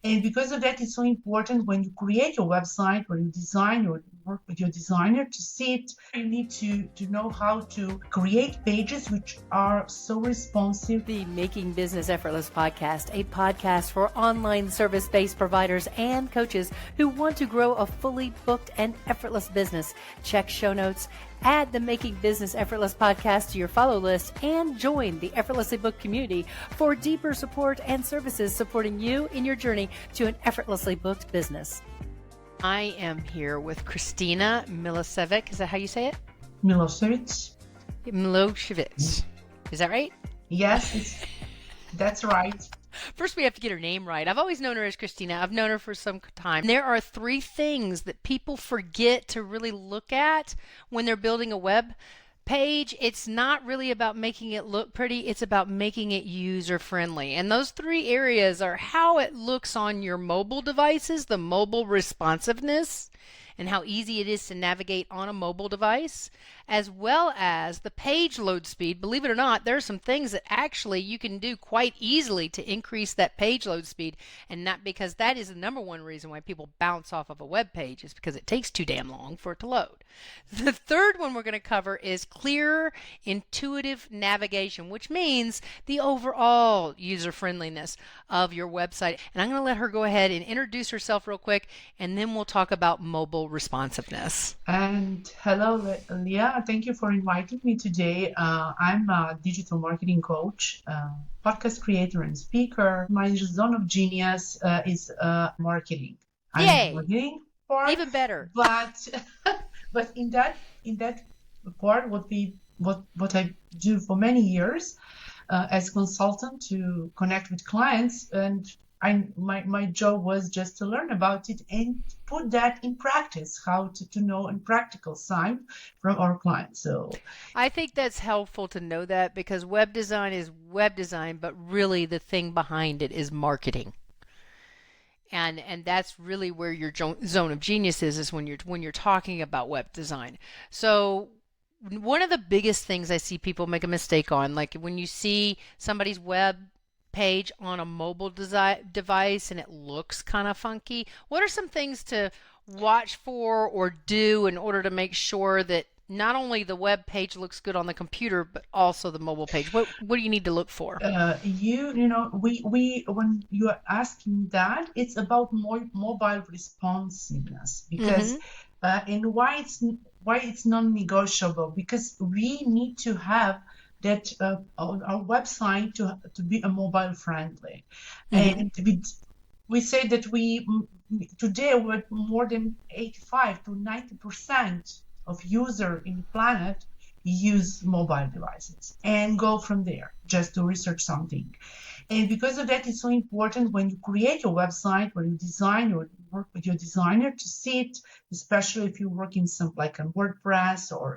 And because of that, it's so important when you create your website, when you design or work with your designer to see it, you need to know how to create pages which are so responsive. The Making Business Effortless podcast, a podcast for online service-based providers and coaches who want to grow a fully booked and effortless business. Check show notes, add the Making Business Effortless podcast to your follow list, and join the Effortlessly Booked community for deeper support and services supporting you in your journey to an effortlessly booked business. I am here with Kristina Milosevic. Is that how you say it? Milosevich. Milosevich. Is that right? Yes, that's right. First, we have to get her name right. I've always known her as Kristina. I've known her for some time. There are 3 things that people forget to really look at when they're building a web page. It's not really about making it look pretty. It's about making it user-friendly. And those 3 areas are how it looks on your mobile devices, the mobile responsiveness, and how easy it is to navigate on a mobile device, as well as the page load speed. Believe it or not, there are some things that actually you can do quite easily to increase that page load speed, and not because that is the number one reason why people bounce off of a web page, is because it takes too damn long for it to load. The third one we're going to cover is clear, intuitive navigation, which means the overall user friendliness of your website. And I'm going to let her go ahead and introduce herself real quick, and then we'll talk about mobile responsiveness. And hello, Leah. Thank you for inviting me today. I'm a digital marketing coach, podcast creator, and speaker. My zone of genius is marketing. Yay! I'm marketing part, even better. But but in that part, what I do for many years as a consultant to connect with clients, and my job was just to learn about it and put that in practice, how to know in practical side from our clients. So I think that's helpful to know that, because web design is web design, but really the thing behind it is marketing. And that's really where your zone of genius is when you're talking about web design. So one of the biggest things I see people make a mistake on, like when you see somebody's web page on a mobile device and it looks kind of funky, what are some things to watch for or do in order to make sure that not only the web page looks good on the computer, but also the mobile page? What do you need to look for? We when you are asking that, it's about more mobile responsiveness, because and why it's non-negotiable, because we need to have that our website to be a mobile friendly. And we say that today with more than 85 to 90% of users in the planet use mobile devices, and go from there just to research something. And because of that, it's so important when you create your website, when you design or work with your designer to see it, especially if you work in some like on WordPress or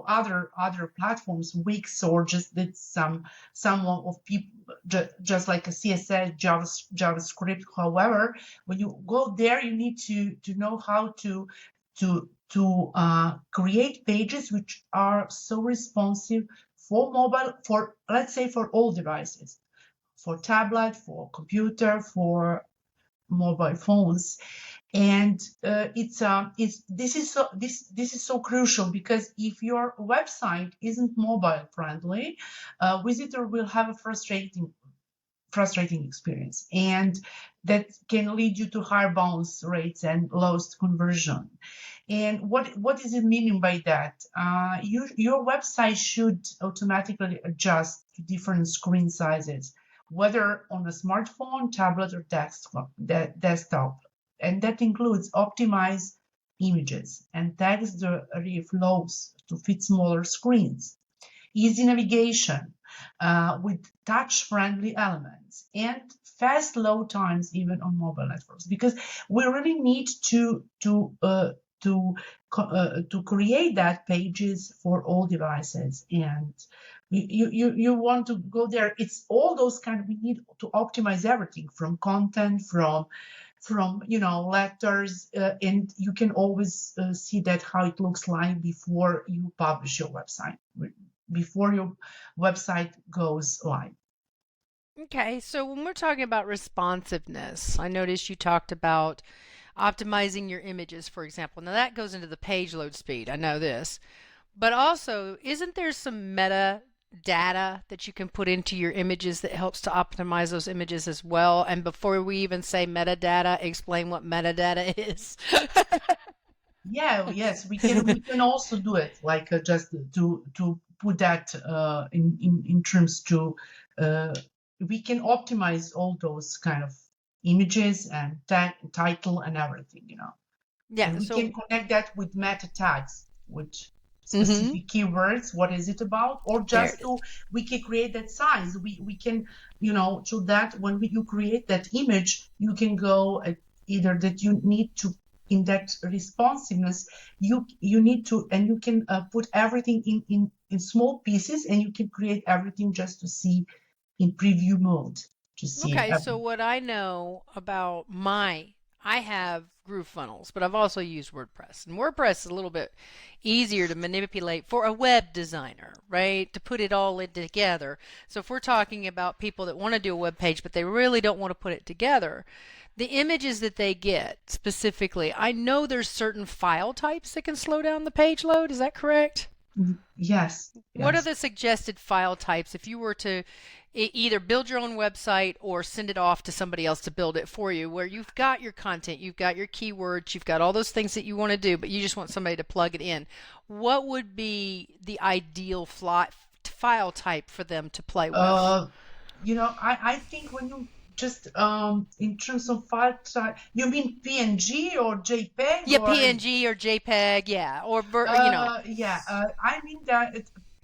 other platforms, Wix, or just did some of people just like a CSS, JavaScript. However, when you go there, you need to know how to create pages which are so responsive for mobile, for let's say for all devices, for tablet, for computer, for mobile phones. And this is so crucial, because if your website isn't mobile friendly, visitor will have a frustrating experience, and that can lead you to higher bounce rates and lost conversion. And what is it meaning by that? Your website should automatically adjust to different screen sizes, whether on a smartphone, tablet, or desktop. And that includes optimized images and text reflows to fit smaller screens, easy navigation with touch-friendly elements, and fast load times even on mobile networks, because we really need to create that pages for all devices. And you want to go there. It's all those kind of, we need to optimize everything from content, from letters, and you can always see that how it looks like before you publish your website, before your website goes live. Okay, so when we're talking about responsiveness, I noticed you talked about optimizing your images, for example. Now that goes into the page load speed. I know this. But also, isn't there some meta data that you can put into your images that helps to optimize those images as well? And before we even say metadata, explain what metadata is. Yeah, yes, we can also do it like just to put that in terms to we can optimize all those kind of images and tag title and everything, Yeah, and we can so connect that with meta tags, with mhm, specific keywords. What is it about? Or there it just is. to we can create that size. We can to that when you create that image, you can go at either that you need to in that responsiveness you need to and you can put everything in small pieces and you can create everything just to see in preview mode to see Okay, so what I know about I have GrooveFunnels, but I've also used WordPress. And WordPress is a little bit easier to manipulate for a web designer, right? To put it all in together. So if we're talking about people that want to do a web page, but they really don't want to put it together, the images that they get specifically, I know there's certain file types that can slow down the page load. Is that correct? yes, What are yes. the suggested file types if you were to either build your own website or send it off to somebody else to build it for you, where you've got your content, you've got your keywords, you've got all those things that you want to do, but you just want somebody to plug it in? What would be the ideal file type for them to play with? Uh, I think when you just in terms of file type, you mean PNG or JPEG Yeah, or PNG or JPEG, yeah, or yeah, I mean that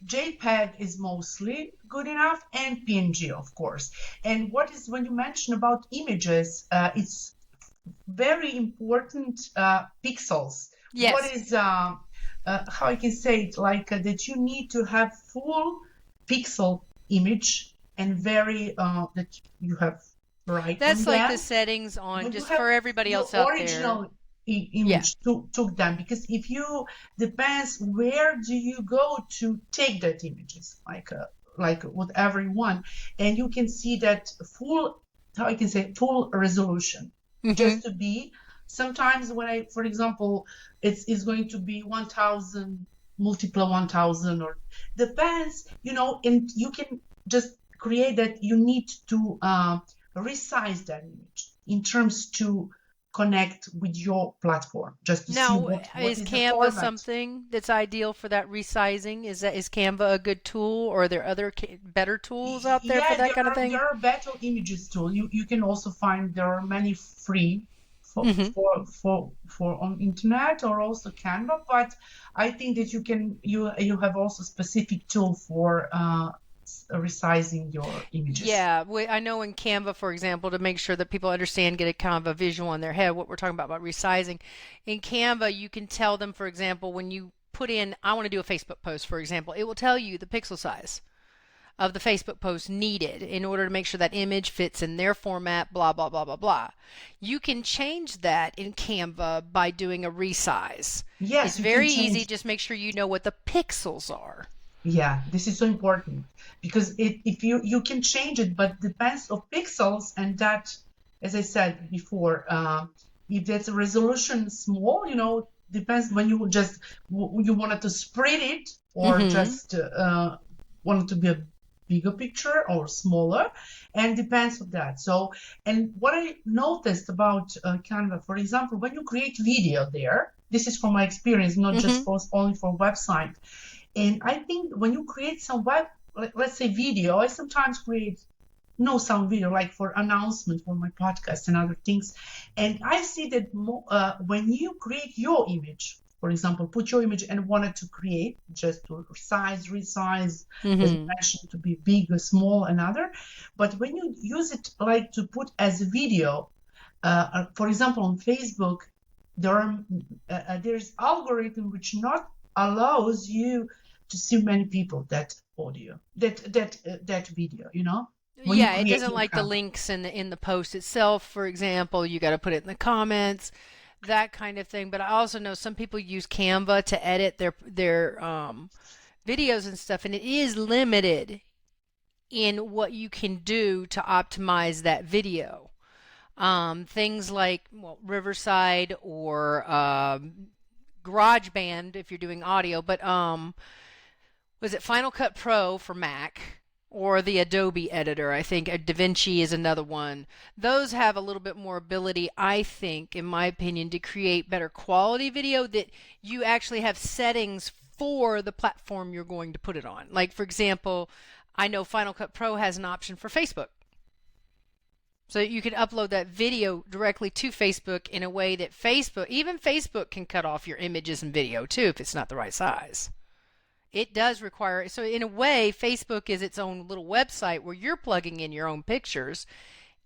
JPEG is mostly good enough and PNG, of course. And what is when you mention about images, it's very important pixels. What yes. is how I can say it like that you need to have full pixel image and very that you have right on That's like the them settings on when you just have for everybody your else out there. original Yeah. image took them because if you depends where do you go to take that images like whatever you want and you can see that full how I can say full resolution Hmm. just to be sometimes when I for example it's going to be 1000 multiple 1000 or depends and you can just create that you need to resize that image in terms to connect with your platform just to see Now, what is is the Canva format. something that's ideal for that resizing? Is Canva a good tool, or are there other better tools out there for Yeah, that kind of thing? there are better images too. You can also find there are many free Hmm. for on internet or also Canva, but I think that you have also specific tool for resizing your images. Yeah, I know in Canva, for example, to make sure that people understand, get a kind of a visual in their head, what we're talking about resizing. In Canva, you can tell them, for example, when you put in, I want to do a Facebook post, for example, it will tell you the pixel size of the Facebook post needed in order to make sure that image fits in their format, blah, blah, blah, blah, blah. You can change that in Canva by doing a resize. It's Yes, you can very easy, change. just make sure you know what the pixels are. Yeah, this is so important because if you can change it, but depends of pixels and that, as I said before, if that's a resolution small, depends when you just you wanted to spread it or Mm-hmm. just want it to be a bigger picture or smaller, and depends on that. So, and what I noticed about Canva, for example, when you create video there, this is from my experience, not just Mm-hmm. for only for website and I think when you create some let's say video, I sometimes create no sound video like for announcement for my podcast and other things. And I see that when you create your image, for example, put your image and wanted to create just to resize, as you Mm-hmm. mentioned, to be big or small, another. But when you use it like to put as a video, for example, on Facebook, there's algorithm which not allows you to see many people that audio that video when you Yeah, it create doesn't your like the content. links in the post itself, for example. You got to put it in the comments, that kind of thing. But I also know some people use Canva to edit their videos and stuff, and it is limited in what you can do to optimize that video. Things like, well, Riverside or GarageBand if you're doing audio, but was it Final Cut Pro for Mac or the Adobe editor? I think DaVinci is another one. Those have a little bit more ability, I think, in my opinion, to create better quality video that you actually have settings for the platform you're going to put it on. Like, for example, I know Final Cut Pro has an option for Facebook. So you can upload that video directly to Facebook in a way that even Facebook can cut off your images and video too if it's not the right size. It does require, so in a way, Facebook is its own little website where you're plugging in your own pictures.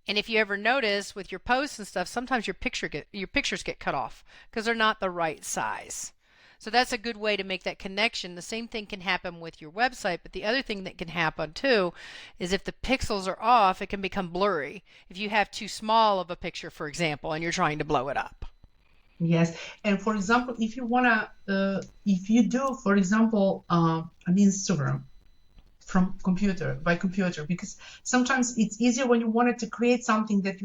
And if you ever notice with your posts and stuff, sometimes your pictures get cut off because they're not the right size. So that's a good way to make that connection. The same thing can happen with your website, but the other thing that can happen too is if the pixels are off, it can become blurry. If you have too small of a picture, for example, and you're trying to blow it up. Yes, and for example, if you do, for example, an Instagram from by computer, because sometimes it's easier when you wanted to create something that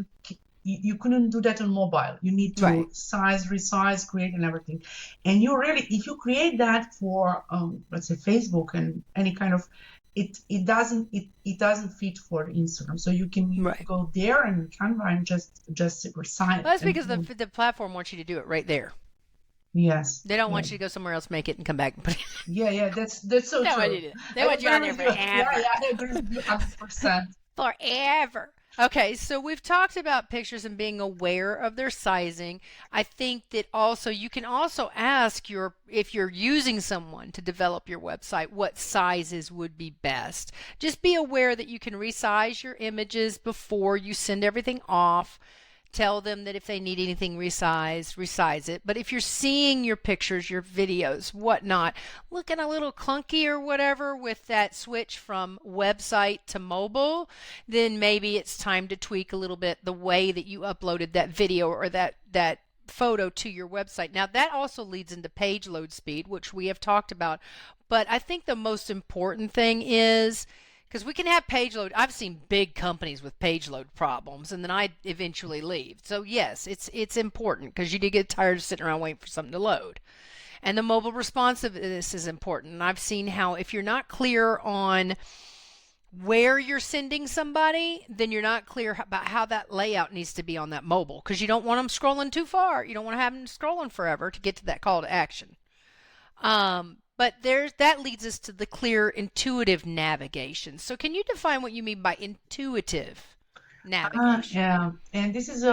you couldn't do that on mobile. You need to resize, create, and everything. And if you create that for let's say Facebook and any kind of, it doesn't fit for Instagram. So you can go there and Canva and just resize. Well, that's because the platform wants you to do it right there. Yes. They don't want you to go somewhere else, make it, and come back and put it. Yeah, that's so true. They want you on there forever. Yeah, I agree with you 100%. Forever. Okay, so we've talked about pictures and being aware of their sizing. I think that also you can also ask if you're using someone to develop your website, what sizes would be best. Just be aware that you can resize your images before you send everything off. Tell them that if they need anything resized, resize it. But if you're seeing your pictures, your videos, whatnot, looking a little clunky or whatever with that switch from website to mobile, then maybe it's time to tweak a little bit the way that you uploaded that video or that photo to your website. Now, that also leads into page load speed, which we have talked about. But I think the most important thing is, because we can have page load. I've seen big companies with page load problems, and then I eventually leave. So yes, it's important because you do get tired of sitting around waiting for something to load. And the mobile responsiveness is important. And I've seen how if you're not clear on where you're sending somebody, then you're not clear about how that layout needs to be on that mobile, because you don't want them scrolling too far. You don't want to have them scrolling forever to get to that call to action. But that leads us to the clear, intuitive navigation. So can you define what you mean by intuitive navigation? Yeah, and this is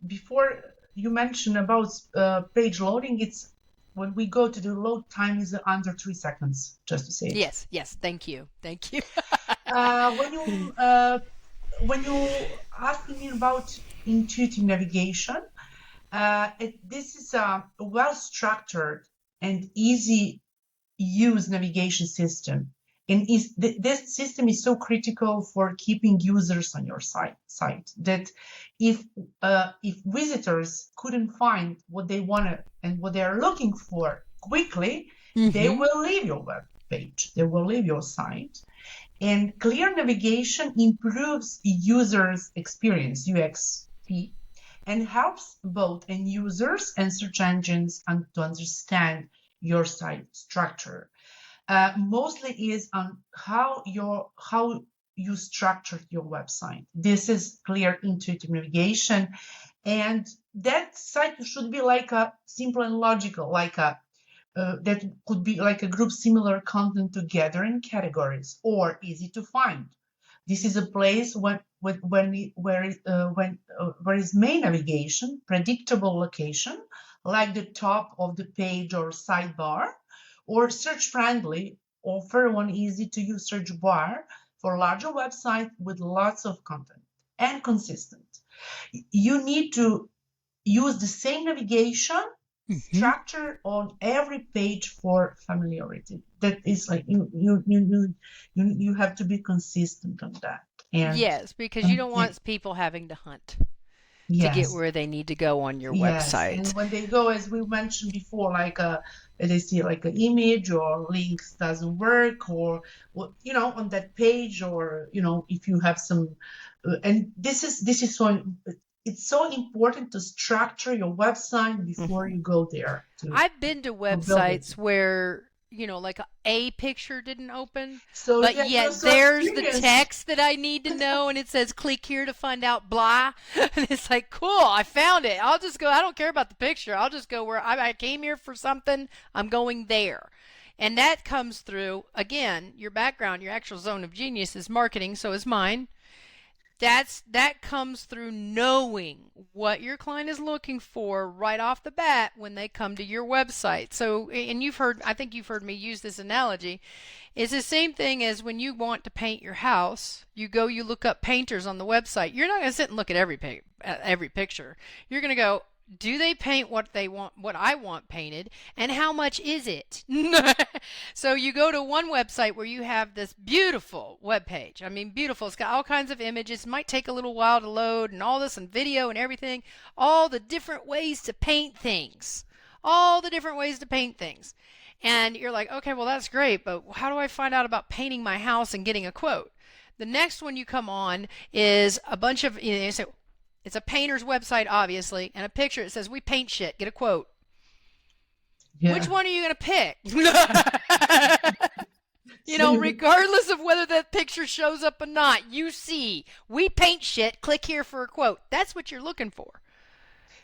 before you mentioned about page loading, it's when we go to the load time is under 3 seconds, just to say it. Yes, thank you. When you ask me about intuitive navigation, this is a well-structured and easy-use navigation system. And this system is so critical for keeping users on your site that if visitors couldn't find what they wanted and what they are looking for quickly, they will leave your web page. They will leave your site. And clear navigation improves users' experience, UXP, and helps both end users and search engines to understand your site structure. Mostly is on how you structured your website. This is clear intuitive navigation, and that site should be like a simple and logical, like that could be like a group similar content together in categories or easy to find. This is a place where is main navigation, predictable location, like the top of the page or sidebar, or search friendly, offer one easy to use search bar for larger website with lots of content and consistent. You need to use the same navigation structure on every page for familiarity. That is like you have to be consistent on that. And yes, because you don't want people having to hunt. to get Yes. where they need to go on your Yes, and website. when they go, as we mentioned before, like they see like an image or links doesn't work, or on that page, or if you have some, and this is so it's so important to structure your website before Mhm. you go there I've been to to build it. websites where, like a picture didn't open, So but yeah, you're yet so there's the experienced. text that I need to know, and it says click here to find out blah. And it's like, cool, I found it. I'll just go. I don't care about the picture. I'll just go where I came here for something. I'm going there. And that comes through, again, your background, your actual zone of genius is marketing, so is mine. That comes through knowing what your client is looking for right off the bat when they come to your website. So, and I think you've heard me use this analogy. It's the same thing as when you want to paint your house. You look up painters on the website. You're not going to sit and look at every picture. You're going to go, do they paint what they want, what I want painted, and how much is it? So you go to one website where you have this beautiful web page. I mean, beautiful. It's got all kinds of images. It might take a little while to load, and all this, and video and everything. All the different ways to paint things. All the different ways to paint things. And you're like, okay, well, that's great, but how do I find out about painting my house and getting a quote? The next one you come on is a bunch of, you say, it's a painter's website, obviously, and a picture. It says, we paint shit. Get a quote. Which Yeah. one are you going to pick? So Regardless of whether that picture shows up or not, you see, we paint shit. Click here for a quote. That's what you're looking for.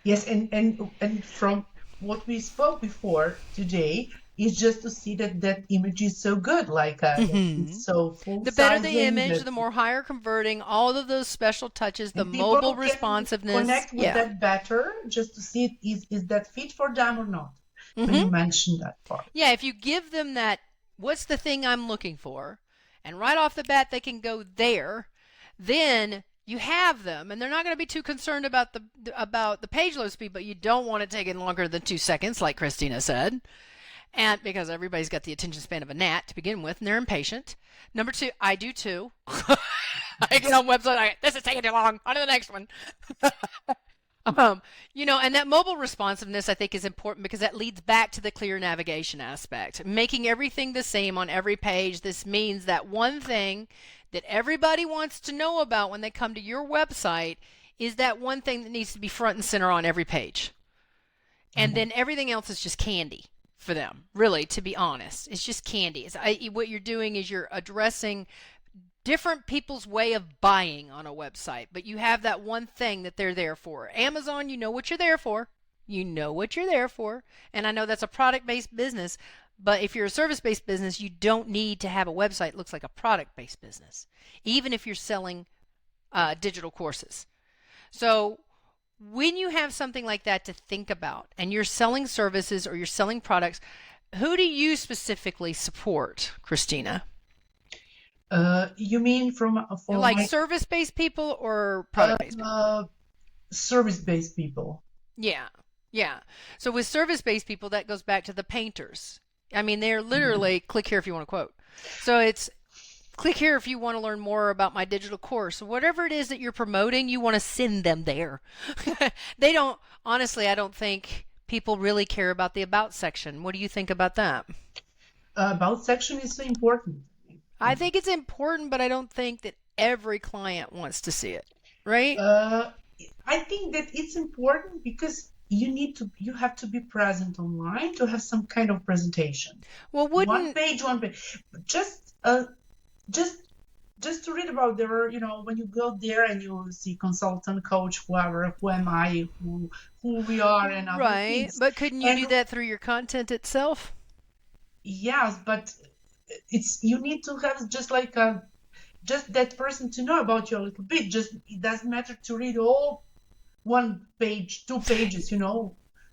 yes, and from what we spoke before today is just to see that image is so good, like it's so full The better the sizing image, that the more higher converting, all of those special touches, the and people mobile can responsiveness. connect with Yeah. that better just to see is that fit for them or not. When you Mm-hmm. mentioned that part. Yeah, if you give them that, what's the thing I'm looking for? And right off the bat, they can go there. Then you have them, and they're not going to be too concerned about the page load speed, but you don't want it taking longer than 2 seconds, like Kristina said. And because everybody's got the attention span of a gnat to begin with, and they're impatient. Number two, I do too. I get on website, this is taking too long. On to the next one. And that mobile responsiveness, I think, is important because that leads back to the clear navigation aspect. Making everything the same on every page. This means that one thing that everybody wants to know about when they come to your website is that one thing that needs to be front and center on every page. And then everything else is just candy for them, really, to be honest. It's just candy. What you're doing is you're addressing different people's way of buying on a website, but you have that one thing that they're there for. Amazon, you know what you're there for. You know what you're there for. And I know that's a product-based business, but if you're a service-based business, you don't need to have a website that looks like a product-based business, even if you're selling digital courses. So when you have something like that to think about and you're selling services or you're selling products, who do you specifically support, Kristina? You mean for Like my service-based people or product-based people? service-based people? Yeah. Yeah. So with service-based people, that goes back to the painters. I mean, they're literally click here if you want to quote. So it's click here if you want to learn more about my digital course. Whatever it is that you're promoting, you want to send them there. They don't, honestly, I don't think people really care about the about section. What do you think about that? About section is so important. I think it's important, but I don't think that every client wants to see it, right? I think that it's important because you have to be present online to have some kind of presentation. Well, One page. Just to read about there, when you go there and you see consultant, coach, whoever, who am I, who we are, and other right, things. but couldn't you do that through your content itself? Yes, but you need to have just that person to know about you a little bit. Just it doesn't matter to read all one page, 2 pages,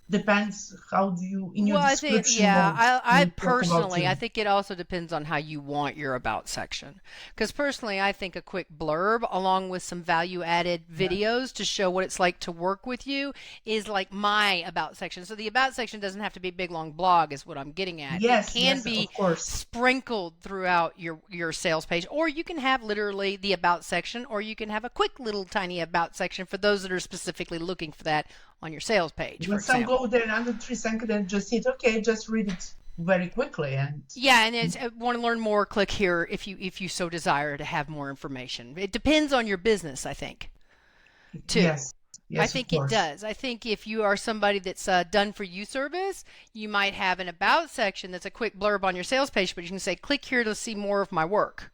depends how do you, in your Well, I think, description yeah, mode, I you talk about personally, I you. think it also depends on how you want your about section. Because personally, I think a quick blurb along with some value added Yeah. videos to show what it's like to work with you is like my about section. So the about section doesn't have to be a big long blog, is what I'm getting at. It Yes, can yes, be of course. sprinkled throughout your sales page, or you can have literally the about section, or you can have a quick little tiny about section for those that are specifically looking for that on your sales page, for When some example. go there and under 3 seconds and just hit, okay, just read it very quickly. And Yeah, and it's want to learn more, click here if you so desire to have more information. It depends on your business, I think, too. yes, I yes, of think it course. does. I think if you are somebody that's done for you service, you might have an about section that's a quick blurb on your sales page, but you can say, click here to see more of my work,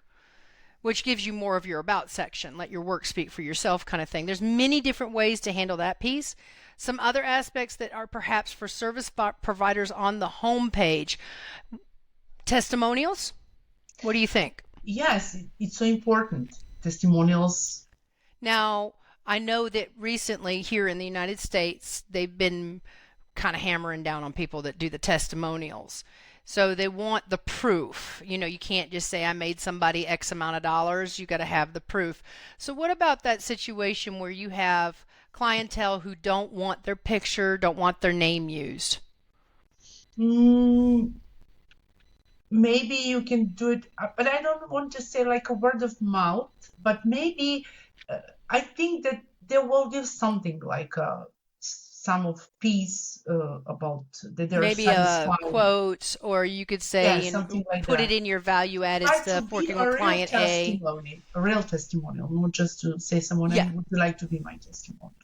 which gives you more of your about section. Let your work speak for yourself kind of thing. There's many different ways to handle that piece. Some other aspects that are perhaps for service providers on the home page. Testimonials. What do you think? Yes, it's so important. Testimonials. Now, I know that recently here in the United States, they've been kind of hammering down on people that do the testimonials. So they want the proof. You know, you can't just say I made somebody X amount of dollars. You got to have the proof. So what about that situation where you have clientele who don't want their picture, don't want their name used? Mm, maybe you can do it, but I don't want to say like a word of mouth, but maybe I think that they will give something like some of peace about that they're Maybe a satisfied. quote, or you could Yeah, say and something like put it that. in your value added Try to stuff, be working a with real client A. testimony, a real testimonial, not just to say someone, Yeah. and would you like to be my testimonial?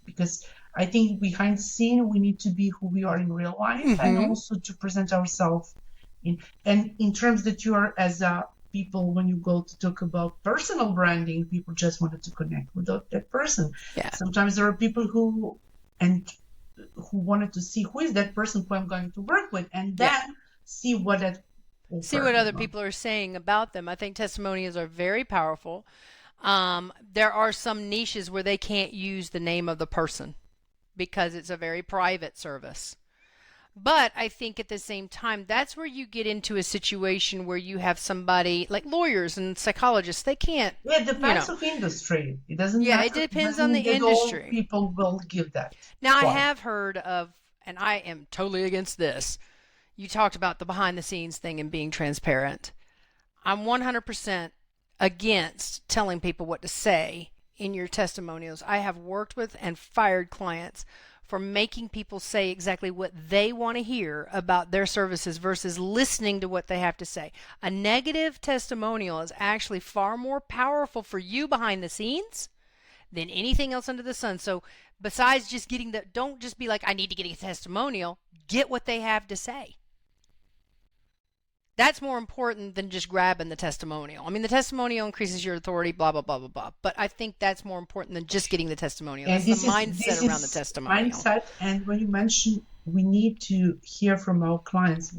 Because I think behind the scene, we need to be who we are in real life and Mm-hmm. also to present ourselves in terms that you are as a people when you go to talk about personal branding, people just wanted to connect with that person. Yeah. Sometimes there are people who wanted to see who is that person who I'm going to work with, and then Yeah. see what that See offer, what other people are saying about them. I think testimonials are very powerful. There are some niches where they can't use the name of the person because it's a very private service. But I think at the same time, that's where you get into a situation where you have somebody like lawyers and psychologists. They can't, Yeah, it you depends know. of industry. It doesn't Yeah, it matter. It depends doesn't on the mean that all industry. people will give that. Now, I Why? have heard of, and I am totally against this. You talked about the behind the scenes thing and being transparent. I'm 100% against telling people what to say in your testimonials. I have worked with and fired clients for making people say exactly what they want to hear about their services versus listening to what they have to say. A negative testimonial is actually far more powerful for you behind the scenes than anything else under the sun. So besides just getting the, don't just be like, I need to get a testimonial, get what they have to say. That's more important than just grabbing the testimonial. I mean, the testimonial increases your authority, blah, blah, blah, blah, blah. But I think that's more important than just getting the testimonial. And That's the this mindset around the is testimonial. mindset. And when you mention we need to hear from our clients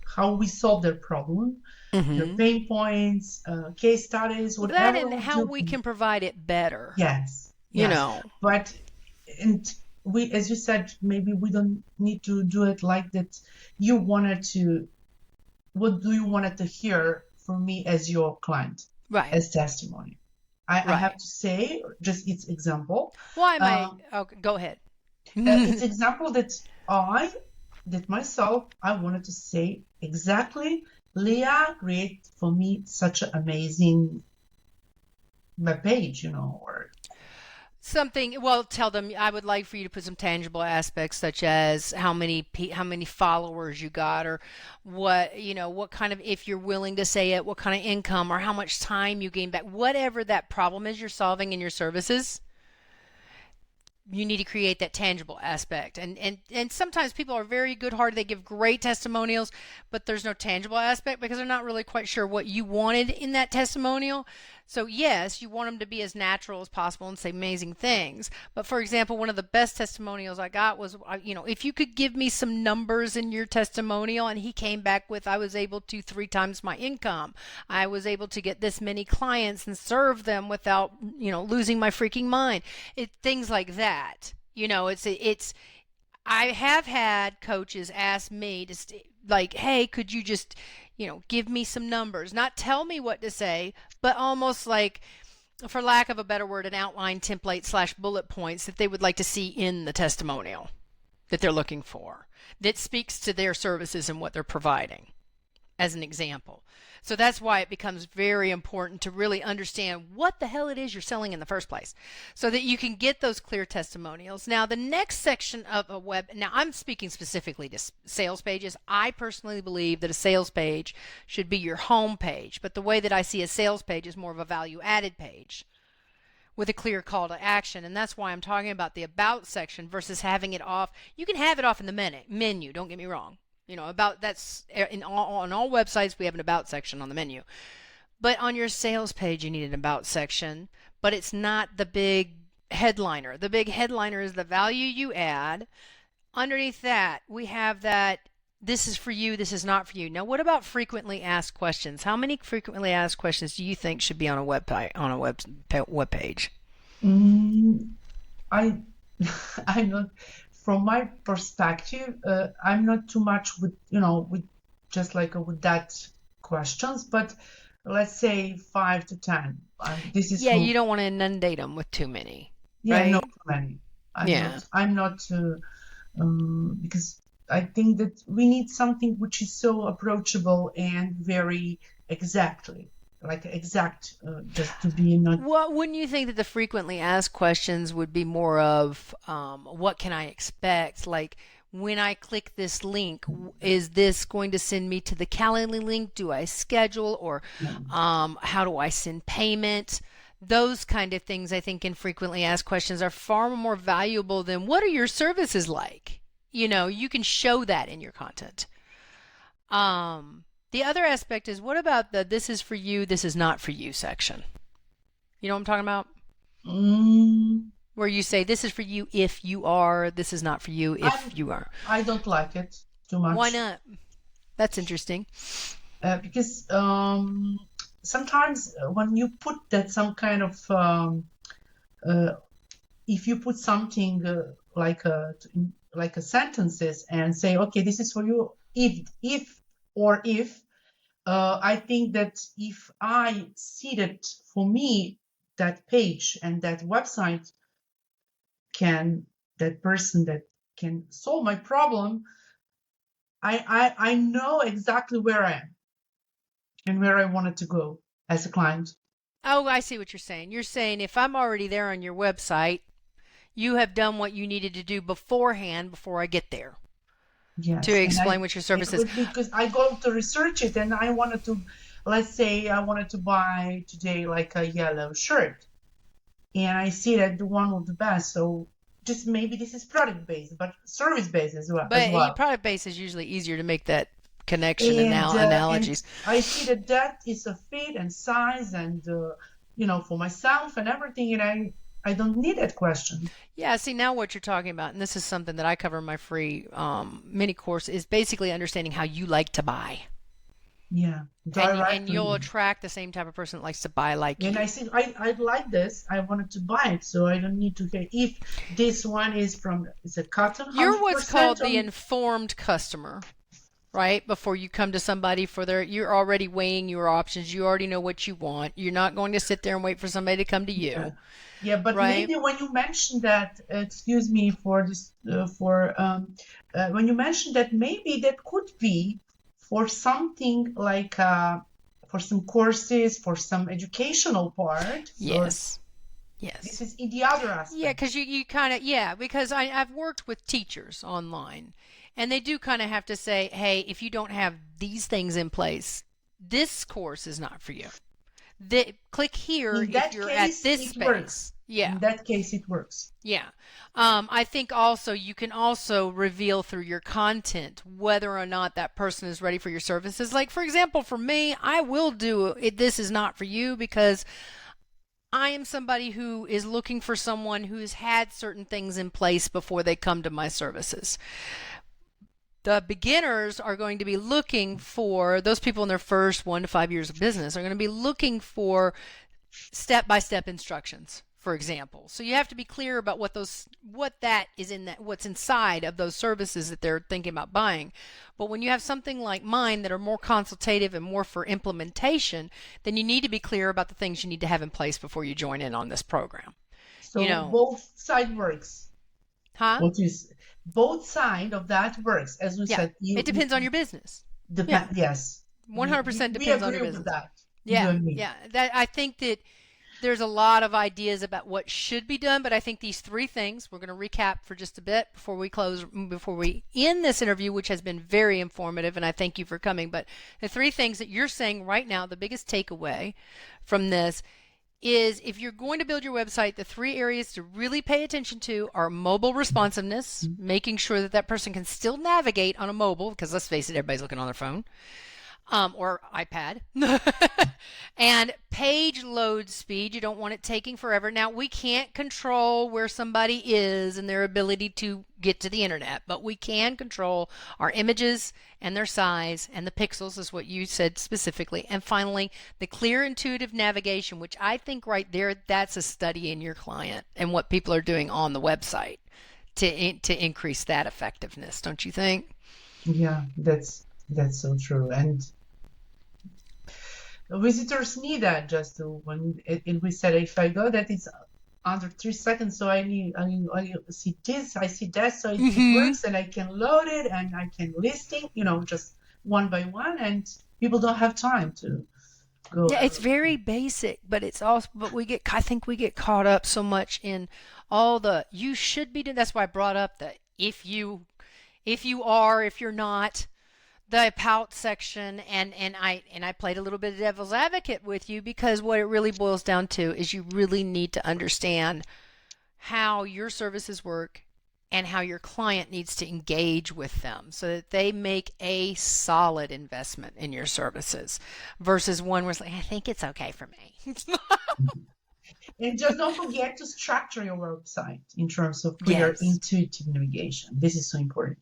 how we solve their problem, their pain points, case studies, Well, that whatever and we how do. we can provide it better. Yes, You yes. know. But and we, as you said, maybe we don't need to do it like that. You wanted to. What do you want to hear from me as your client, Right. as testimony? I Right. have to say, just its example. Well, I might. Okay, go ahead. It's example that myself, I wanted to say exactly. Leah created for me such an amazing web page, or Something, well, tell them I would like for you to put some tangible aspects such as how many followers you got, or what what kind of, if you're willing to say it, what kind of income or how much time you gain back, whatever that problem is you're solving in your services. You need to create that tangible aspect, and sometimes people are very good hearted, they give great testimonials, but there's no tangible aspect because they're not really quite sure what you wanted in that testimonial. So yes, you want them to be as natural as possible and say amazing things. But for example, one of the best testimonials I got was, if you could give me some numbers in your testimonial, and he came back with, I was able to 3 times my income. I was able to get this many clients and serve them without, losing my freaking mind. Things like that. It's I have had coaches ask me to like, hey, could you just, give me some numbers, not tell me what to say, but almost like, for lack of a better word, an outline template / bullet points that they would like to see in the testimonial that they're looking for, that speaks to their services and what they're providing, as an example. So that's why it becomes very important to really understand what the hell it is you're selling in the first place, so that you can get those clear testimonials. Now, the next section of a web, now I'm speaking specifically to sales pages. I personally believe that a sales page should be your home page, but the way that I see a sales page is more of a value added page with a clear call to action. And that's why I'm talking about the about section versus having it off. You can have it off in the menu, don't get me wrong. About that's on all websites, we have an about section on the menu. But on your sales page, you need an about section, but it's not the big headliner. The big headliner is the value you add. Underneath that, we have that this is for you, this is not for you. Now, what about frequently asked questions? How many frequently asked questions do you think should be on a web page? I'm not. From my perspective, I'm not too much with just like with that questions, but let's say 5 to 10. This is you don't want to inundate them with too many. Yeah, right? not too many. I'm not because I think that we need something which is so approachable and very exact, just to be not. Well, wouldn't you think that the frequently asked questions would be more of what can I expect? Like, when I click this link, is this going to send me to the Calendly link? Do I schedule, or how do I send payment? Those kind of things, I think, in frequently asked questions are far more valuable than what are your services like? You can show that in your content. The other aspect is, what about the this is for you, this is not for you section? You know what I'm talking about? Where you say this is for you if you are, this is not for you if you are. I don't like it too much. Why not? That's interesting. Because sometimes when you put that some kind of, if you put something like a sentences and say, okay, this is for you if I think that if I see that for me, that page and that website that person that can solve my problem, I know exactly where I am and where I wanted to go as a client. Oh, I see what you're saying. You're saying if I'm already there on your website, you have done what you needed to do beforehand before I get there. Yes. To explain what your service is. Because I go to research it and I wanted to, let's say I wanted to buy today like a yellow shirt. And I see that the one of the best. So just maybe this is product based, but service based as well. But product based is usually easier to make that connection and analogies. And I see that is a fit and size and, for myself and everything. And I don't need that question. Yeah, see, now what you're talking about, and this is something that I cover in my free mini course, is basically understanding how you like to buy. Yeah. And you'll attract the same type of person that likes to buy like you. And I think I like this. I wanted to buy it, so I don't need to say if this one is it's a cotton. You're what's called the informed customer. Right? Before you come to somebody you're already weighing your options. You already know what you want. You're not going to sit there and wait for somebody to come to you. Yeah, but maybe when you mentioned that, excuse me for this, when you mentioned that, maybe that could be for something like for some courses, for some educational part. Yes. This is in the other aspect. Yeah, because you kind of, because I've worked with teachers online. And they do kind of have to say, hey, if you don't have these things in place, this course is not for you. Click here if you're at this space. Works. Yeah. In that case, it works. Yeah. I think also you can also reveal through your content whether or not that person is ready for your services. Like, for example, for me, I will do it. This is not for you because I am somebody who is looking for someone who has had certain things in place before they come to my services. The beginners are going to be looking for, those people in their first 1 to 5 years of business are going to be looking for step-by-step instructions for example. So you have to be clear about what's inside of those services that they're thinking about buying. But when you have something like mine that are more consultative and more for implementation, then you need to be clear about the things you need to have in place before you join in on this program. So both side works. Huh? Both side of that works, as we said. It depends on your business. Yes. 100% depends on your business. With that. Yeah. I think that there's a lot of ideas about what should be done, but I think these three things, we're going to recap for just a bit before we end this interview, which has been very informative, and I thank you for coming. But the three things that you're saying right now, the biggest takeaway from this is, if you're going to build your website, the three areas to really pay attention to are mobile responsiveness, making sure that that person can still navigate on a mobile, because let's face it, everybody's looking on their phone. Or iPad, and page load speed. You don't want it taking forever. Now, we can't control where somebody is and their ability to get to the internet, but we can control our images and their size, and the pixels is what you said specifically. And finally, the clear, intuitive navigation, which I think right there, that's a study in your client and what people are doing on the website to increase that effectiveness. Don't you think? Yeah, that's so true. And visitors need that. Just when we said, if I go that it's under 3 seconds, so I see this, I see that, so it works, and I can load it, and I can listing, just one by one, and people don't have time to go. Yeah, it's very basic, but it's also, but I think we get caught up so much in all the you should be doing. That's why I brought up the if you're not, the about section, and I played a little bit of devil's advocate with you, because what it really boils down to is you really need to understand how your services work and how your client needs to engage with them so that they make a solid investment in your services versus one where it's like, I think it's okay for me. And just don't forget to structure your website in terms of clear, intuitive navigation. This is so important.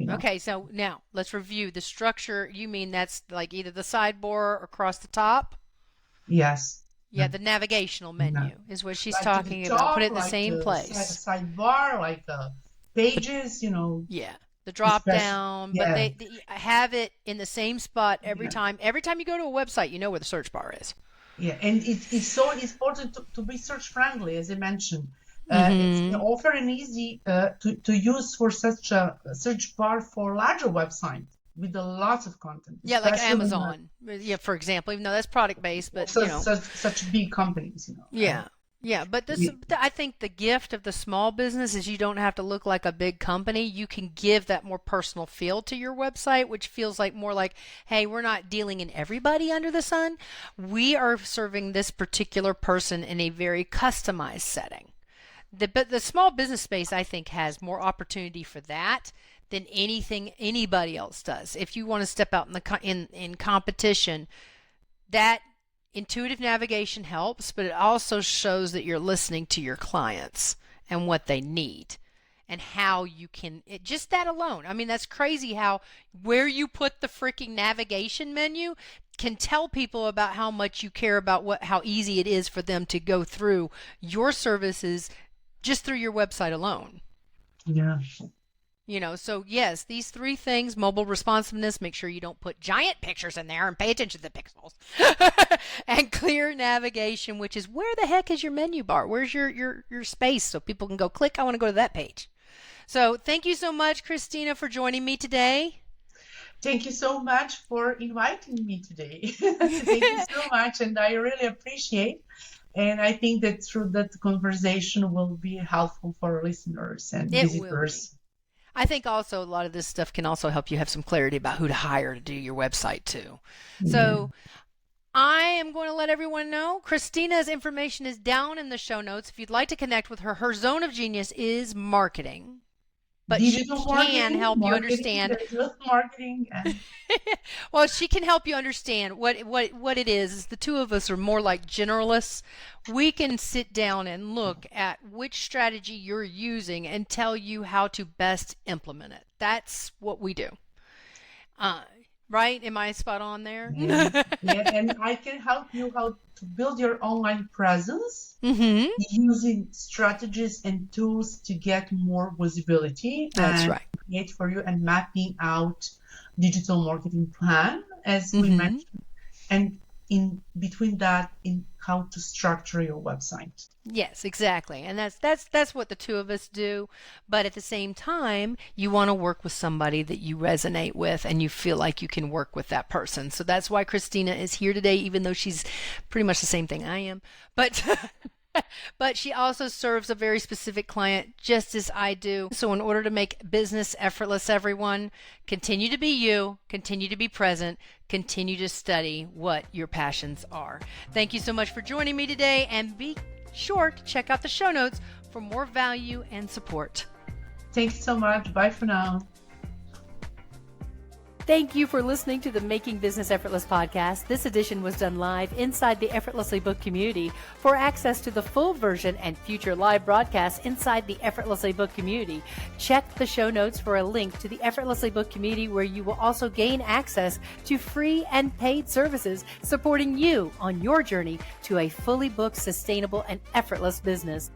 Okay, so now let's review the structure. You mean that's like either the sidebar across the top? Yes. Yeah, the navigational menu is what she's talking about. Put it in the same place. Sidebar, like pages, Yeah, the drop down, but they have it in the same spot every time. Every time you go to a website, you know where the search bar is. Yeah, and it's so important to be search friendly, as I mentioned. It's offer and easy to use for such a search bar for larger websites with a lot of content. Yeah, like Amazon. For example, even though that's product based, but such big companies. Yeah, but I think the gift of the small business is you don't have to look like a big company. You can give that more personal feel to your website, which feels like more like, hey, we're not dealing in everybody under the sun. We are serving this particular person in a very customized setting. But the small business space, I think, has more opportunity for that than anything anybody else does. If you want to step out in competition, that intuitive navigation helps, but it also shows that you're listening to your clients and what they need and how you can, just that alone. I mean, that's crazy how where you put the freaking navigation menu can tell people about how much you care about how easy it is for them to go through your services just through your website alone. Yeah. So yes, these three things: mobile responsiveness, make sure you don't put giant pictures in there and pay attention to the pixels, and clear navigation, which is where the heck is your menu bar? Where's your space so people can go click, I want to go to that page. So thank you so much, Kristina, for joining me today. Thank you so much for inviting me today. Thank you so much, and I really appreciate. And I think that through that conversation will be helpful for listeners and visitors. I think also a lot of this stuff can also help you have some clarity about who to hire to do your website too. So I am going to let everyone know Kristina's information is down in the show notes. If you'd like to connect with her, her zone of genius is marketing. But digital she can help you understand marketing. Well, she can help you understand what it is the two of us are more like generalists. We can sit down and look at which strategy you're using and tell you how to best implement it. That's what we do. Right? Am I spot on there? Yeah, and I can help you how to build your online presence Mm-hmm. using strategies and tools to get more visibility That's and right. create for you and mapping out digital marketing plan, as we Mm-hmm. mentioned, and in between that, in how to structure your website. Yes, exactly. And that's what the two of us do. But at the same time, you want to work with somebody that you resonate with and you feel like you can work with that person. So that's why Kristina is here today, even though she's pretty much the same thing I am. But but she also serves a very specific client just as I do. So in order to make business effortless, everyone, continue to be you, continue to be present, continue to study what your passions are. Thank you so much for joining me today, and be sure to check out the show notes for more value and support. Thanks so much. Bye for now. Thank you for listening to the Making Business Effortless podcast. This edition was done live inside the Effortlessly Book community. For access to the full version and future live broadcasts inside the Effortlessly Book community, check the show notes for a link to the Effortlessly Book community, where you will also gain access to free and paid services supporting you on your journey to a fully booked, sustainable, and effortless business.